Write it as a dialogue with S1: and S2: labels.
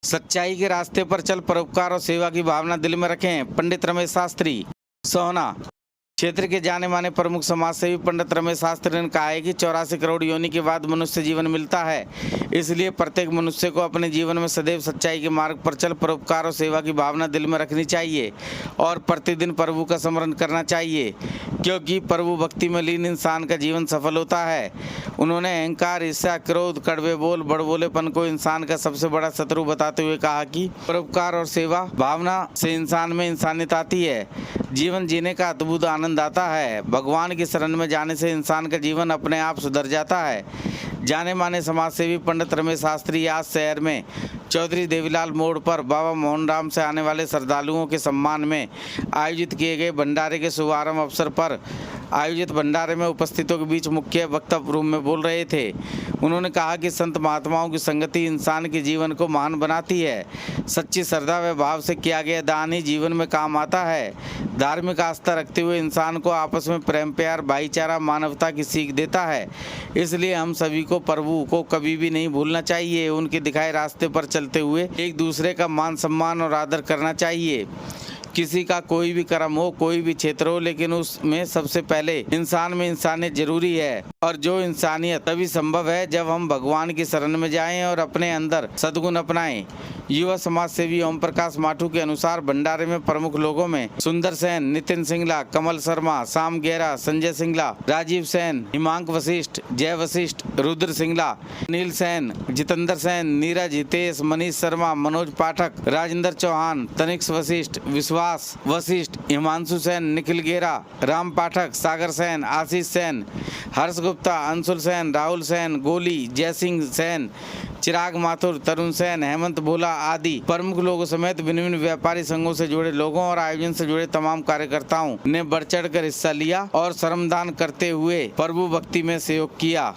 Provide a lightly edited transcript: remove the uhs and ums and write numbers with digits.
S1: सच्चाई के रास्ते पर चल, परोपकार और सेवा की भावना दिल में रखें। पंडित रमेश शास्त्री, सोहना। क्षेत्र के जाने माने प्रमुख समाजसेवी पंडित रमेश शास्त्री ने कहा है कि 84 करोड़ योनि के बाद मनुष्य जीवन मिलता है, इसलिए प्रत्येक मनुष्य को अपने जीवन में सदैव सच्चाई के मार्ग पर चल, परोपकार और सेवा की भावना दिल में रखनी चाहिए और प्रतिदिन प्रभु का स्मरण करना चाहिए, क्योंकि प्रभु भक्ति में लीन इंसान का जीवन सफल होता है। उन्होंने अहंकार, ईर्ष्या, क्रोध, कड़वे बोल, बड़बोलेपन को इंसान का सबसे बड़ा शत्रु बताते हुए कहा कि परोपकार और सेवा भावना से इंसान में इंसानियत आती है, जीवन जीने का अद्भुत आनंद आता है। भगवान की शरण में जाने से इंसान का जीवन अपने आप सुधर जाता है। जाने माने समाजसेवी पंडित रमेश शास्त्री आज शहर में चौधरी देवीलाल मोड़ पर बाबा मोहन राम से आने वाले श्रद्धालुओं के सम्मान में आयोजित किए गए भंडारे के शुभारंभ अवसर पर आयोजित भंडारे में उपस्थितों के बीच मुख्य वक्ता रूप में बोल रहे थे। उन्होंने कहा कि संत महात्माओं की संगति इंसान के जीवन को महान बनाती है। सच्ची श्रद्धा व भाव से किया गया दान ही जीवन में काम आता है। धार्मिक आस्था रखते हुए इंसान को आपस में प्रेम, प्यार, भाईचारा, मानवता की सीख देता है। इसलिए हम सभी को प्रभु को कभी भी नहीं भूलना चाहिए। उनके दिखाए रास्ते पर चलते हुए एक दूसरे का मान, सम्मान और आदर करना चाहिए। किसी का कोई भी कर्म हो, कोई भी क्षेत्र हो, लेकिन उसमें सबसे पहले इंसान में इंसानियत जरूरी है, और जो इंसानियत तभी संभव है जब हम भगवान की शरण में जाएं और अपने अंदर सद्गुण अपनाएं। युवा समाज सेवी ओम प्रकाश माठू के अनुसार भंडारे में प्रमुख लोगों में सुंदर सेन, नितिन सिंगला, कमल शर्मा, शाम गेरा, संजय सिंगला, राजीव सेन, हिमांक वशिष्ठ, जय वशिष्ठ, रुद्र सिंगला, नील सेन, जितेंद्र सेन, नीरज, हितेश, मनीष शर्मा, मनोज पाठक, राजेंद्र चौहान, तनिक्ष वशिष्ठ, विश्वास वशिष्ठ, हिमांशु सेन, निखिल गेरा, राम पाठक, सागर सेन, आशीष सेन, हर्ष गुप्ता, अंशुल सेन, राहुल सेन, गोली, जयसिंह सेन, चिराग माथुर, तरुण सेन, हेमंत भोला आदि प्रमुख लोगों समेत विभिन्न व्यापारी संघों से जुड़े लोगों और आयोजन से जुड़े तमाम कार्यकर्ताओं ने बढ़ चढ़ कर हिस्सा लिया और श्रमदान करते हुए प्रभु भक्ति में सहयोग किया।